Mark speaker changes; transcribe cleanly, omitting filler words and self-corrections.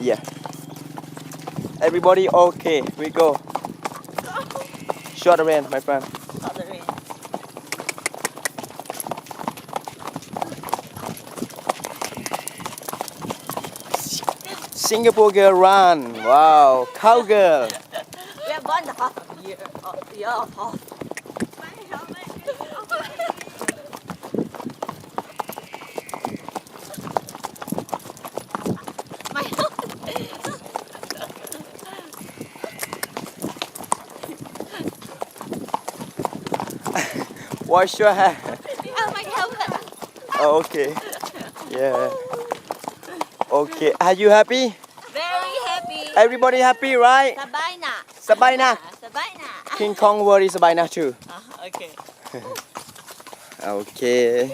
Speaker 1: Yeah. Everybody okay? We go. Short rain, my friend.
Speaker 2: Other end.
Speaker 1: Singapore girl run. Wow. Cowgirl.
Speaker 2: We are born the half of year. Yeah, half. My
Speaker 1: Wash your hair.
Speaker 2: oh, my helmet.
Speaker 1: Oh, okay. Yeah. Okay. Are you happy?
Speaker 2: Very happy.
Speaker 1: Everybody happy, right?
Speaker 2: Sabay na.
Speaker 1: Sabay na.
Speaker 2: Sabay na.
Speaker 1: King Kong worry sabay na too.
Speaker 2: Okay.
Speaker 1: Okay.